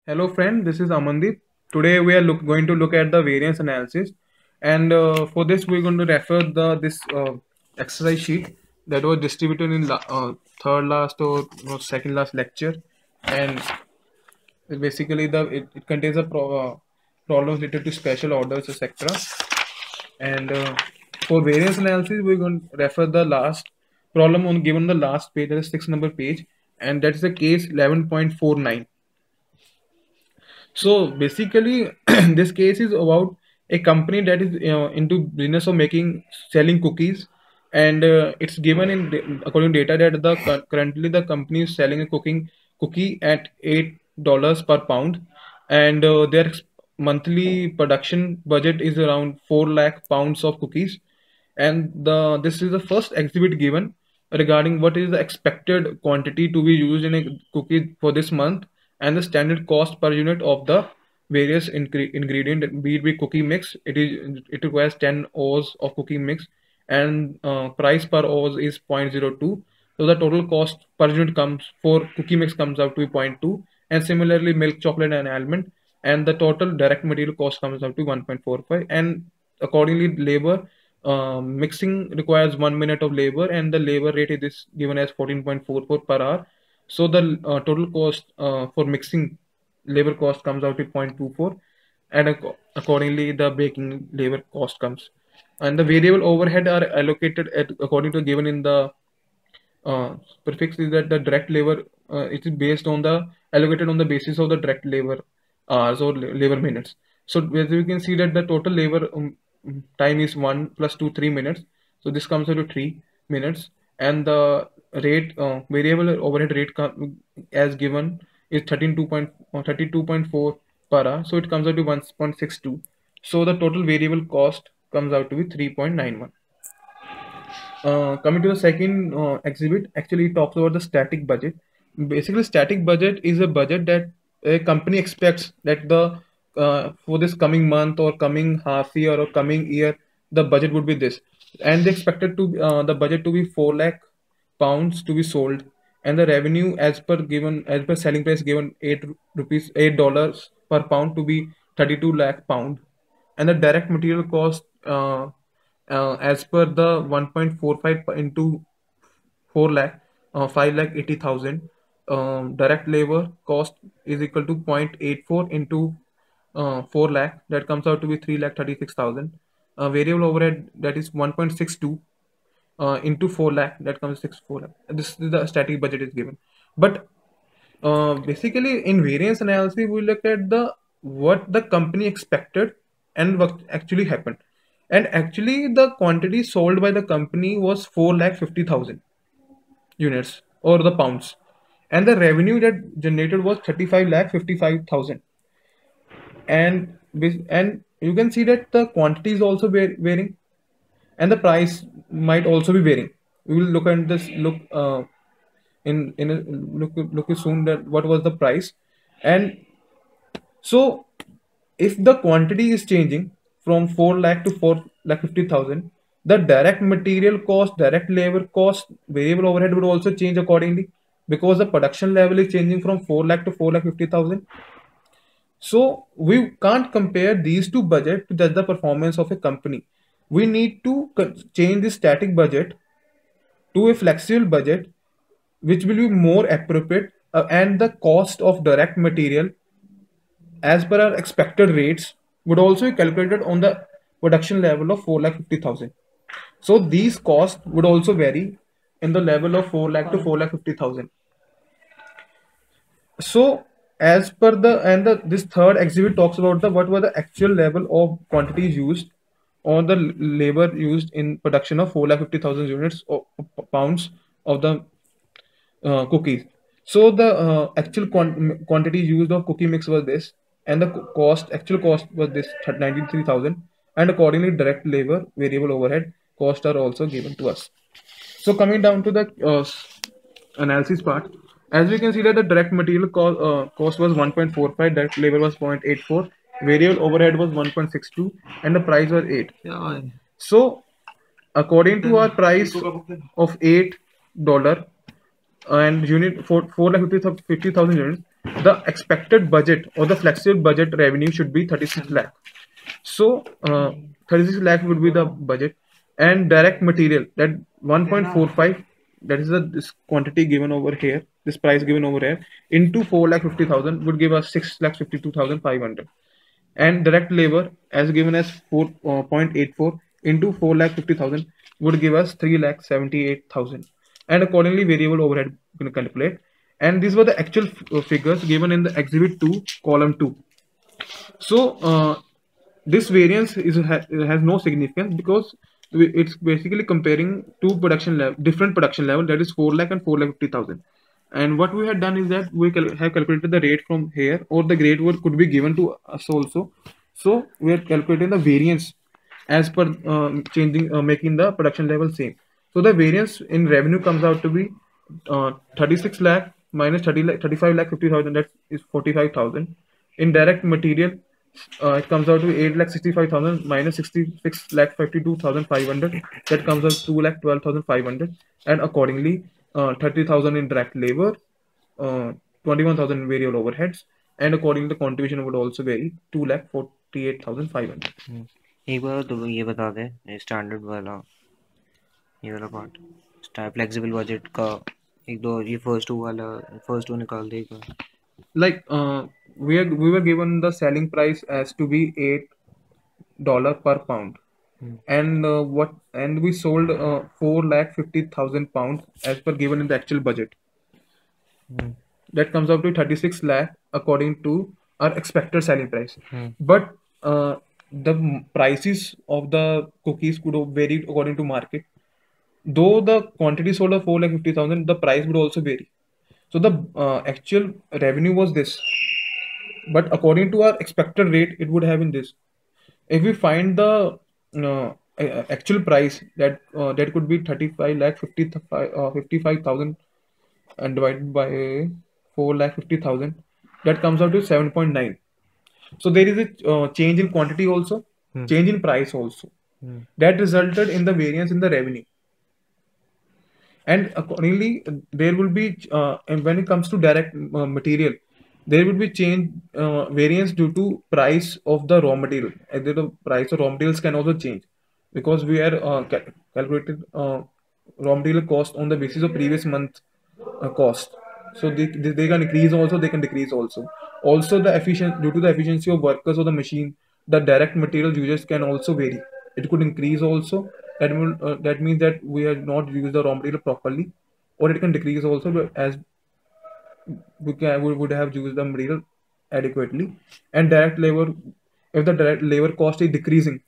Hello friend, this is Amandeep. Today we are going to look at the variance analysis, and for this we're going to refer this exercise sheet that was distributed in third last or second last lecture, and basically it contains problems related to special orders, etc. And for variance analysis, we're going to refer the last problem on given the last page, that is 6 number page, and that's the case 11.49. So basically, this case is about a company that is into business of making selling cookies, and it's given according to data that currently the company is selling a cookie at $8 per pound, and their monthly production budget is around 4 lakh pounds of cookies, and this is the first exhibit given regarding what is the expected quantity to be used in a cookie for this month and the standard cost per unit of the various ingredient, be it cookie mix. It requires 10 oz of cookie mix, and price per oz is 0.02. So the total cost per unit comes for cookie mix comes out to be 0.2, and similarly milk, chocolate, and almond, and the total direct material cost comes out to 1.45. And accordingly, labor mixing requires 1 minute of labor, and the labor rate is given as 14.44 per hour. So the total cost for mixing labor cost comes out to 0.24, and accordingly the baking labor cost comes. And the variable overhead are allocated according to given in the uh, prefix is that the direct labor it is based on the allocated on the basis of the direct labor hours or labor minutes. So as you can see that the total labor time is 1 plus 2 3 minutes. So this comes out to 3 minutes, and the rate variable overhead rate as given is 32.4 per hour. So it comes out to 1.62. So the total variable cost comes out to be 3.91. Coming to the second exhibit, actually it talks about the static budget. Basically, static budget is a budget that a company expects that the for this coming month or coming half year or coming year, the budget would be this, and they expected to the budget to be 4 lakh pounds to be sold, and the revenue as per selling price given $8 per pound to be 32 lakh pound, and the direct material cost as per the 1.45 into 4 lakh 5 lakh 80,000. Direct labor cost is equal to 0.84 into 4 lakh, that comes out to be 3 lakh 36,000. Variable overhead, that is 1.62 into 4 lakh, that comes 4 lakh. This is the static budget is given. But basically in variance analysis we look at the what the company expected and what actually happened, and actually the quantity sold by the company was 4,50,000 units or the pounds, and the revenue that generated was 35,55,000. And and you can see that the quantity is also varying, and the price might also be varying. We will look at this in a look soon that what was the price. And so if the quantity is changing from 4 lakh to 4 lakh 50,000, the direct material cost, direct labor cost, variable overhead would also change accordingly, because the production level is changing from 4 lakh to 4 lakh 50,000. So we can't compare these two budgets to judge the performance of a company. We need to change the static budget to a flexible budget, which will be more appropriate, and the cost of direct material as per our expected rates would also be calculated on the production level of 4,50,000. So these costs would also vary in the level of 4 lakh to 4,50,000. So as per this third exhibit talks about the what were the actual level of quantities used or the labor used in production of 4,50,000 units or pounds of the cookies. So the actual quantity used of cookie mix was this, and the actual cost was this 93,000, and accordingly direct labor, variable overhead costs are also given to us. So coming down to the analysis part, as we can see that the direct material cost was 1.45, direct labor was 0.84, variable overhead was 1.62, and the price was 8. So according to our price of $8 and unit for 4,50,000 units, the expected budget or the flexible budget revenue should be 36 lakh. So 36 lakh would be the budget, and direct material that 1.45, that is the this quantity given over here, this price given over here, into 4 lakh 50,000 would give us 6 lakh 52,500, and direct labor as given as 4.84 into 4 lakh 50,000 would give us 3 lakh 78,000, and accordingly variable overhead we can calculate. And these were the actual figures given in the exhibit 2 column 2. So this variance has no significance because it's basically comparing two production level, different production level, that is 4 lakh and 4 lakh 50,000. And what we had done is that we have calculated the rate from here, or the grade work could be given to us also. So we are calculating the variance as per changing, making the production level same. So the variance in revenue comes out to be 36 lakh minus 30 lakh, 35 lakh 50,000, that is 45,000. In direct material, it comes out to 8 lakh 65,000 minus 66 lakh 52,500, that comes out 2 lakh 12,500. And accordingly 30,000 in direct labor, 21,000 in variable overheads, and according the contribution would also vary, 2 lakh 48,500. एक बार तो ये बता दे standard वाला, ये वाला part flexible budget का, एक दो ये फर्स्ट टू निकाल दे एक बार. Like we were given the selling price as to be $8 per pound, and we sold 4,50,000 pounds as per given in the actual budget. That comes up to 36 lakh according to our expected selling price. But the prices of the cookies could vary according to market. Though the quantity sold of 4,50,000, the price would also vary. So the actual revenue was this, but according to our expected rate, it would have been this. If we find the actual price, that could be 35 lakh 55,000 and divided by 4 lakh 50,000, that comes out to 7.9. So there is a change in quantity also, change in price also, that resulted in the variance in the revenue. And accordingly there will be and when it comes to direct material, there will be change, variance due to price of the raw material. Either the price of raw materials can also change, because we are calculated raw material cost on the basis of previous month cost. So they can increase also, they can decrease also. Also the efficient, due to the efficiency of workers or the machine, the direct material usage can also vary. It could increase also, that means that we have not used the raw material properly, or it can decrease also, as we would have used the material adequately. And direct labor, if the direct labor cost is decreasing,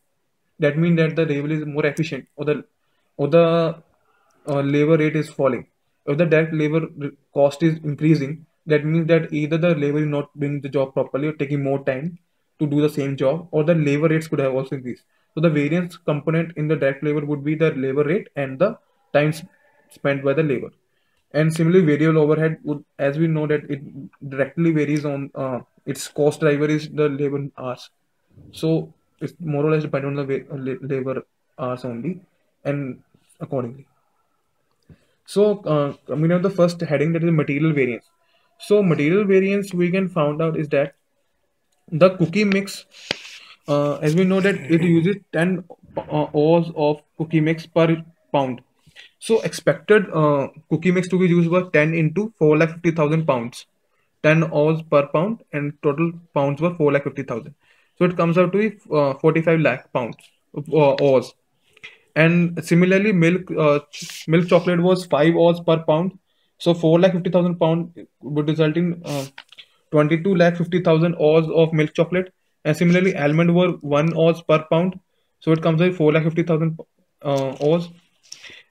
that means that the labor is more efficient, or the labor rate is falling. If the direct labor cost is increasing, that means that either the labor is not doing the job properly or taking more time to do the same job, or the labor rates could have also increased. So the variance component in the direct labor would be the labor rate and the time spent by the labor. And similarly, variable overhead would, as we know that it directly varies on its cost driver is the labor hours. So it's more or less dependent on the labor hours only, and accordingly. So coming on the first heading, that is material variance. So material variance we can found out is that the cookie mix, as we know that it uses 10 oz of cookie mix per pound. So expected cookie mix to be used was 10 into 4,50,000 pounds, 10 oz per pound, and total pounds were 4,50,000. So it comes out to be 45 lakh pounds oz. And similarly, milk chocolate was 5 oz per pound. So 4,50,000 pound would result in 22 lakh 50,000 oz of milk chocolate. And similarly, almond were 1 oz per pound. So it comes out 4 lakh 50,000 oz.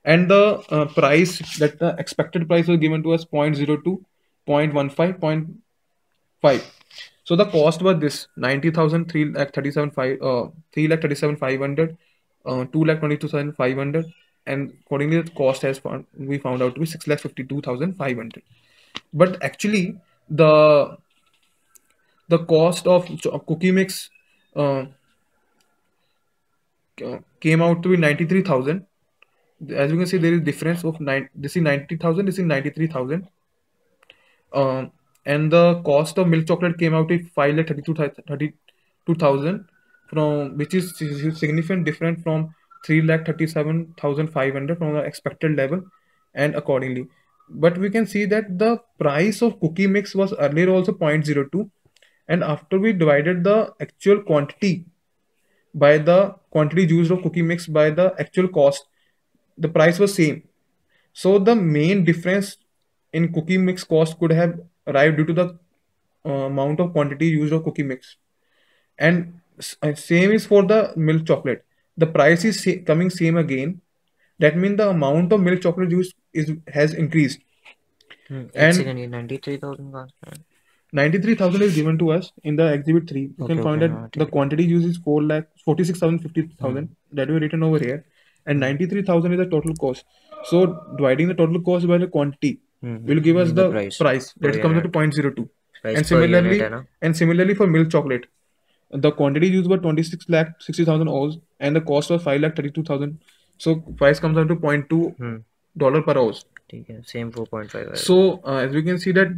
And the price, that the expected price was given to us 0.02, 0.15, 0.5. So the cost was this: 90,000, 3 lakh 37 5, 3 lakh 37 500, 2 lakh 22,500, and accordingly the cost has we found out to be 6 lakh 52,500. But actually the cost of cookie mix uh, came out to be 93,000. As you can see, there is difference of this is 90,000, this is 93,000. and the cost of milk chocolate came out at 5,32,000 from which is significant different from 3,37,500 from the expected level, and accordingly. But we can see that the price of cookie mix was earlier also 0.02, and after we divided the actual quantity by the quantity used of cookie mix by the actual cost, the price was same. So the main difference in cookie mix cost could have arrived due to the amount of quantity used of cookie mix. And same is for the milk chocolate. The price is coming same again. That means the amount of milk chocolate used is has increased. एक And second, ये 93,000 कहाँ से आया? 93,000 is given to us in the exhibit 3. You okay can okay, find that हाँ the ठीक है। quantity used is 4,46,050,000 that we written over here, and 93,000 is the total cost. So dividing the total cost by the quantity will give us the the price price पर that comes out to unit, 0.02. Price And per unit है similarly, ना? for milk chocolate, the quantity used was 26 lakh 60,000 oz and the cost was 5 lakh 32,000. So price comes out to $0.2 per oz. ठीक है, same 4.5 आएगा। So as we can see that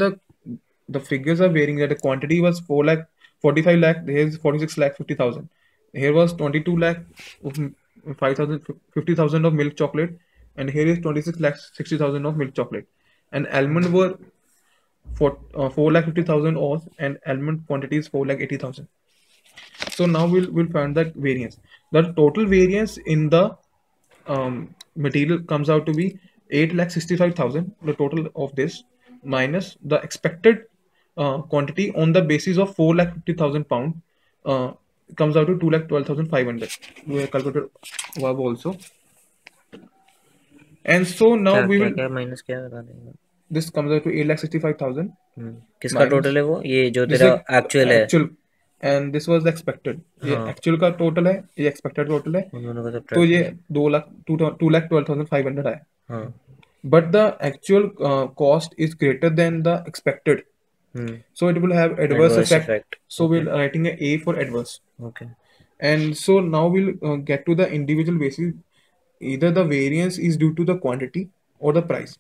the figures are varying, that the quantity was 4 lakh 45 lakh, here is 46 lakh 50,000. Here was 22 lakh of 5,000 50,000 of milk chocolate, and here is 26 lakh 60,000 of milk chocolate. And almond were 4 lakh 50,000 oz, and almond quantity is 4 lakh 80,000. So now we'll find that variance. The total variance in the material comes out to be 8,65,000, the total of this, minus the expected quantity on the basis of 4,50,000 pound, uh, comes out to 2,12,500. We have calculated above also. And so now क्या we क्या will, क्या minus क्या बता देगा? this comes out to 8,65,000 किसका minus, total है वो, ये जो this तेरा is एक्चुअल है? actual, and this was the expected. ये हाँ, actual का total है, ये expected total है, उन दोनों का तो सब्ट्रैक्ट ये करो। 2,12,500 आया. हाँ। But the actual cost is greater than the expected, so it will have adverse adverse effect. Effect. So okay we're writing a for adverse. Okay. And so now we'll get to the individual basis. Either the variance is due to the quantity or the price.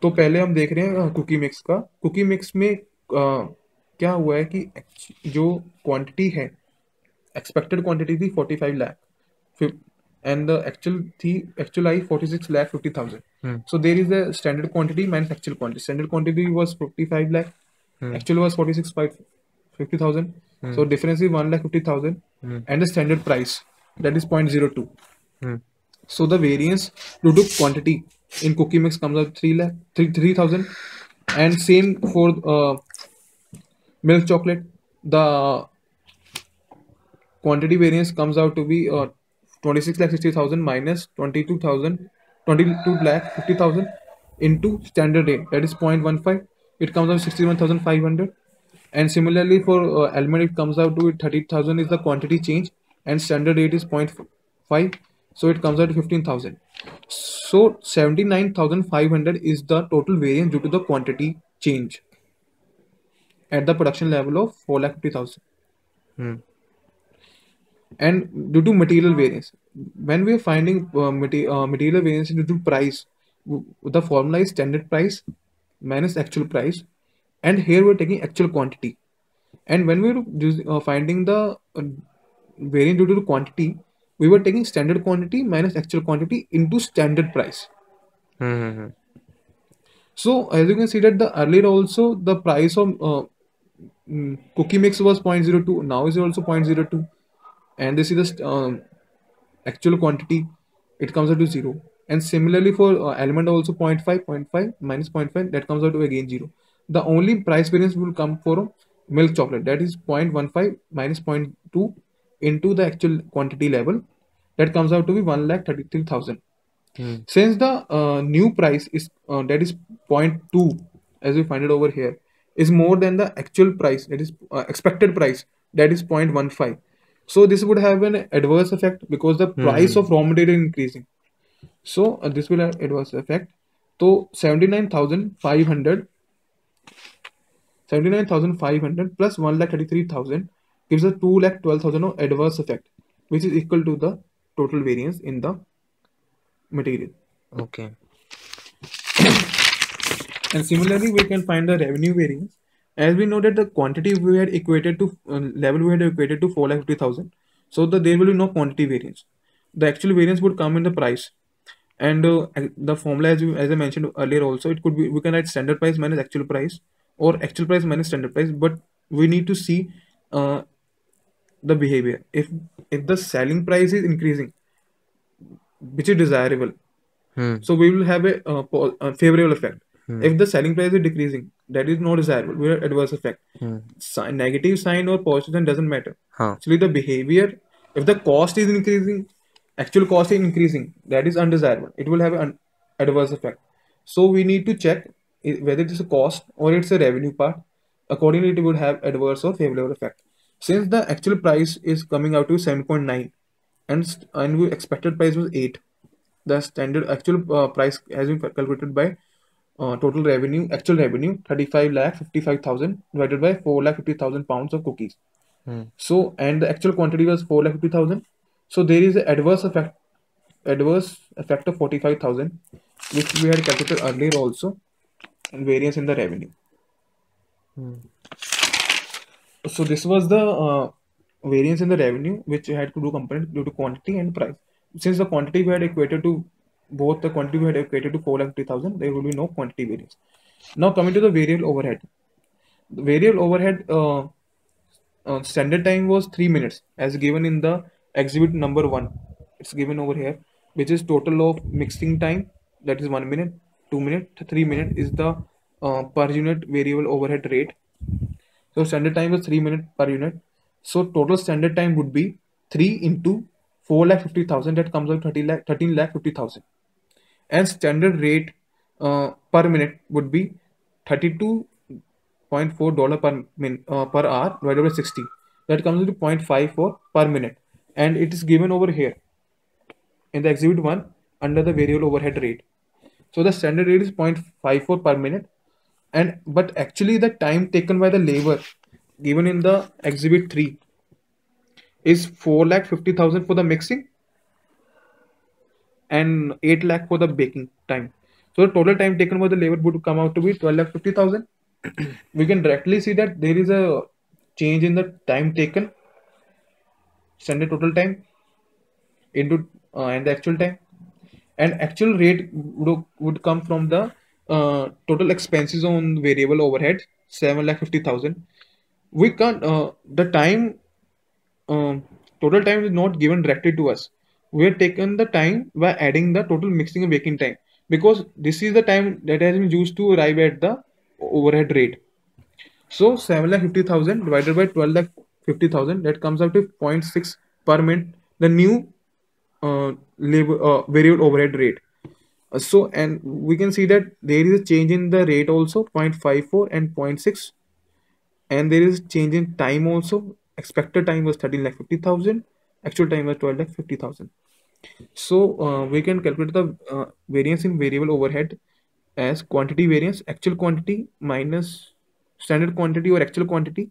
तो पहले हम देख रहे हैं cookie mix का. Cookie mix में क्या हुआ है कि जो क्वांटिटी है, एक्सपेक्टेड क्वांटिटी थी 45 lakh, and the actual I 46 lakh 50,000. So there is a standard quantity minus actual quantity. Standard quantity was 45 lakh, actual was 46 50,000. So difference is 1 lakh 50,000, and the standard price, that is 0.02. So the variance due to quantity in cookie mix comes out 3,000, and same for milk chocolate. The quantity variance comes out to be 26 lakh 60,000 minus 22 lakh 50,000 into standard rate, that is 0.15. It comes out 61,500. And similarly for almond, it comes out to 30,000 is the quantity change, and standard rate is 0.5, so it comes out to 15,000. So 79,500 is the total variance due to the quantity change at the production level of 4,50,000. And due to material variance, when we are finding material variance due to price, the formula is standard price minus actual price, and here we're taking actual quantity. And when we were finding the variance due to the quantity, we were taking standard quantity minus actual quantity into standard price. So as you can see that the earlier also the price of cookie mix was 0.02, now is also 0.02, and this is the actual quantity, it comes out to 0. And similarly for almond also 0.5 minus 0.5, that comes out to again 0. The only price variance will come for milk chocolate, that is 0.15 minus 0.2 into the actual quantity level, that comes out to be 1,33,000. Since the new price is that is 0.2, as we find it over here, is more than the actual price, that is expected price, that is 0.15. So this would have an adverse effect because the price of raw material increasing. So this will have adverse effect. So 79,500 plus 1,33,000 gives us 2,12,000 of adverse effect, which is equal to the total variance in the material. Okay. And similarly, we can find the revenue variance. As we know that the quantity we had equated to level we had equated to 4,50,000. So there will be no quantity variance. The actual variance would come in the price. And the formula, as I mentioned earlier, also it could be we can write standard price minus actual price or actual price minus standard price. But we need to see uh, the behavior. If the selling price is increasing, which is desirable, Hmm. so we will have a favorable effect. Hmm. If the selling price is decreasing, that is not desirable. We have adverse effect. Hmm. Negative sign or positive sign doesn't matter. हाँ. Actually, the behavior, if the cost is increasing, actual cost is increasing, that is undesirable. It will have an adverse effect. So we need to check whether it is a cost or it's a revenue part. Accordingly, it will have adverse or favorable effect. Since the actual price is coming out to 7.9 and we expected price was 8, the standard actual price has been calculated by total revenue, actual revenue 35 lakh 55,000 divided by 4 lakh 50,000 pounds of cookies. Hmm. So, and the actual quantity was 4 lakh 50,000. So, there is an adverse effect of 45,000, which we had calculated earlier also, and variance in the revenue. Hmm. So, this was the variance in the revenue, which had to do component due to quantity and price. Since the quantity we had equated to both the quantity we had equated to 4 lakh 50,000, there will be no quantity variance. Now, coming to the variable overhead. The variable overhead standard time was 3 minutes as given in the exhibit number 1. It's given over here, which is total of mixing time, that is 1 minute, 2 minute, 3 minute is the per unit variable overhead rate. So standard time was 3 minutes per unit. So total standard time would be 3 into 4 lakh 50,000, that comes out 13 lakh 50,000. And standard rate per minute would be 32.4 dollar per hour divided by 60, that comes to 0.54 per minute, and it is given over here in the exhibit 1 under the variable overhead rate. So the standard rate is 0.54 per minute, and but actually the time taken by the labor given in the exhibit 3 is 4 lakh 50,000 for the mixing and 8 lakh for the baking time. So the total time taken by the labor would come out to be 12 lakh 50,000. We can directly see that there is a change in the time taken, standard total time into and the actual time, and actual rate would come from the total expenses on variable overhead 7 lakh 50,000. We can't the time total time is not given directly to us. We have taken the time by adding the total mixing and baking time, because this is the time that has been used to arrive at the overhead rate. So 7 lakh 50,000 divided by 12 lakh 50,000, that comes out to zero point 0.6 per minute, the new labor variable overhead rate. So and we can see that there is a change in the rate also 0.54 and zero point 0.6, and there is change in time also. Expected time was 13 lakh 50,000, actual time was 12 lakh 50,000. So we can calculate the variance in variable overhead as quantity variance, actual quantity minus standard quantity or actual quantity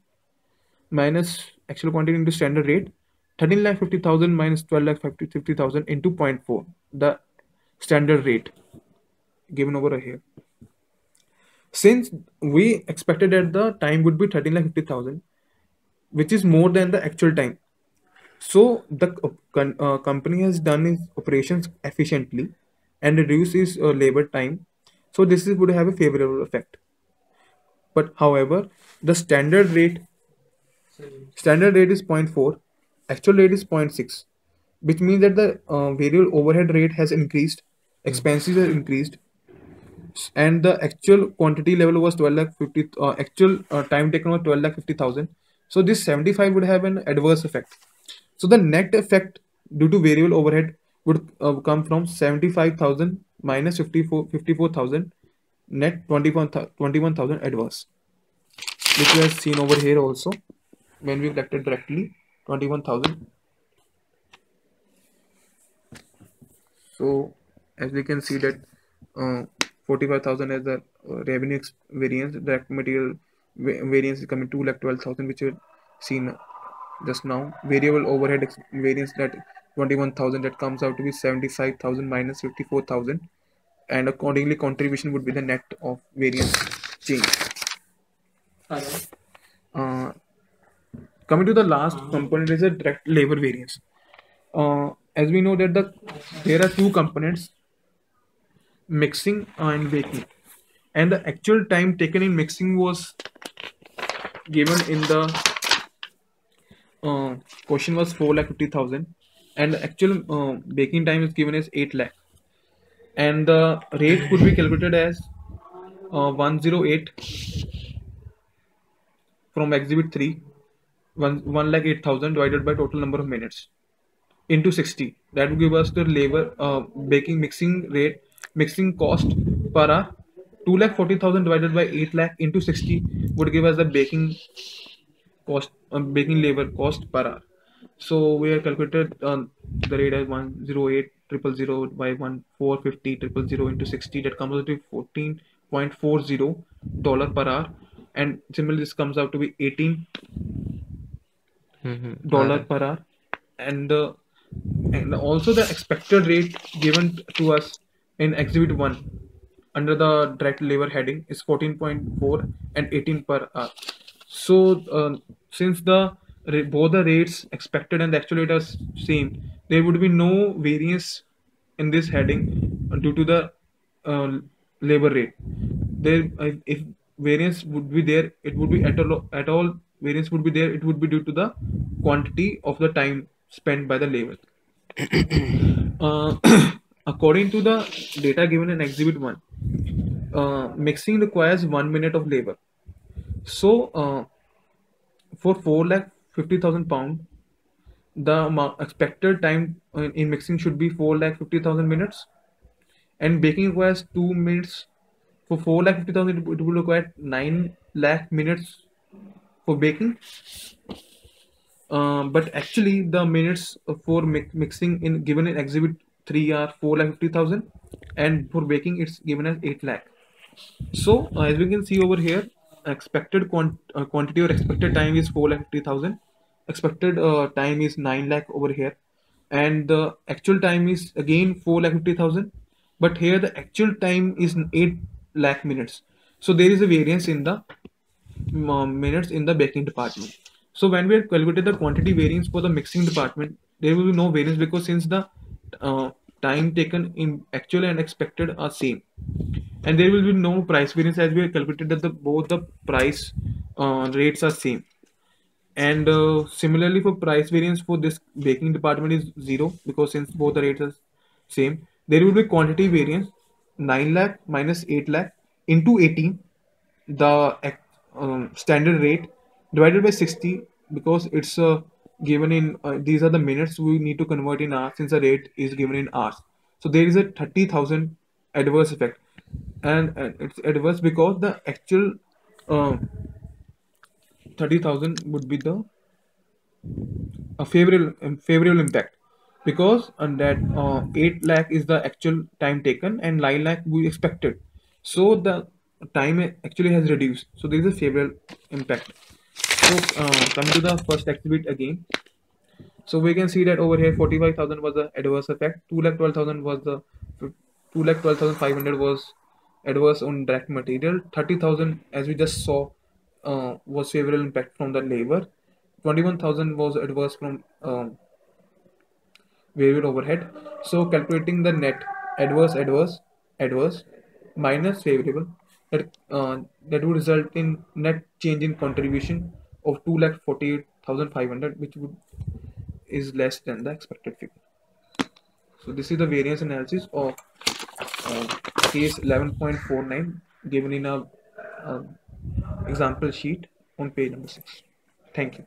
minus actual quantity into standard rate, 13 lakh 50,000 minus 12 lakh 50,000 into zero point 0.4, the standard rate given over here. Since we expected that the time would be 13 lakh 50,000, which is more than the actual time. So the company has done its operations efficiently and reduced its labor time. So would have a favorable effect. But however, the standard rate is zero point 0.4, actual rate is zero point 0.6, which means that the variable overhead rate has increased, Hmm. expenses have increased, and the actual quantity level was 12 lakh 50, actual time taken was 12 lakh 50,000. So this 75 would have an adverse effect. So the net effect due to variable overhead would come from 75,000 minus 54,000, net 21,000 adverse, which we have seen over here also when we collected directly 21,000. So as we can see that 45,000 as the revenue variance, direct material variance is coming 2 lakh 12,000, which we had seen just now. Variable overhead variance, that 21,000, that comes out to be 75,000 minus 54,000, and accordingly contribution would be the net of variance change. Uh, Coming to the last component is a direct labor variance. As we know that there are two components, mixing and baking, and the actual time taken in mixing was given in the uh, question was 4,50,000, and the actual baking time is given as 8 lakh, and the rate could be calculated as 108 from exhibit 3, 1 lakh 8,000 divided by total number of minutes into 60. That would give us the labor baking mixing rate, mixing cost per hour. 2 lakh 40,000 divided by 8 lakh into 60 would give us the baking cost, baking labor cost per hour. So we have calculated the rate as 108 triple zero by 1450 triple zero into 60. That comes out to $14.40 per hour, and similarly this comes out to be $18 Alright. per hour, and and also the expected rate given to us in exhibit 1 under the direct labor heading is 14.4 and 18 per hour. So since both the rates expected and the actual rate are same, there would be no variance in this heading due to the uh, labor rate. There, if variance would be there, it would be at all variance would be there. It would be due to the quantity of the time spent by the labor. Uh, According to the data given in Exhibit 1, mixing requires 1 minute of labor. So, for 4,50,000 pound, the expected time in mixing should be 4,50,000 minutes, and baking requires 2 minutes. For 4,50,000, it will require 9 lakh minutes for baking. But actually, the minutes for mixing in given in Exhibit 3 are 4,50,000, and for baking it's given as 8 lakh. So as we can see over here, expected quantity or expected time is 4,50,000. Expected time is 9 lakh over here, and the actual time is again 4,50,000. But here the actual time is 8 lakh minutes. So there is a variance in the minutes in the baking department. So when we have calculated the quantity variance for the mixing department, there will be no variance because since the uh, time taken in actual and expected are same, and there will be no price variance as we have calculated that both the price rates are same. And similarly for price variance for this baking department is zero because since both the rates are same. There will be quantity variance 9 lakh minus 8 lakh into 18, the standard rate, divided by 60 because it's given in these are the minutes we need to convert in hours since the rate is given in hours. So there is a 30,000 adverse effect, and it's adverse because the actual uh, 30,000 would be the a favorable impact because on that 8 lakh is the actual time taken and 9 lakh we expected, so the time actually has reduced, so there is a favorable impact. So coming to the first exhibit again, so we can see that over here 45,000 was the adverse effect, 2,12,000 was the 2,12,500 was adverse on direct material, 30,000 as we just saw was favorable impact from the labor, 21,000 was adverse from variable overhead. So calculating the net adverse minus favorable, that would result in net change in contribution of 2,48,500, which would is less than the expected figure. So this is the variance analysis of uh, case 11.49 given in a uh, example sheet on page number 6. Thank you.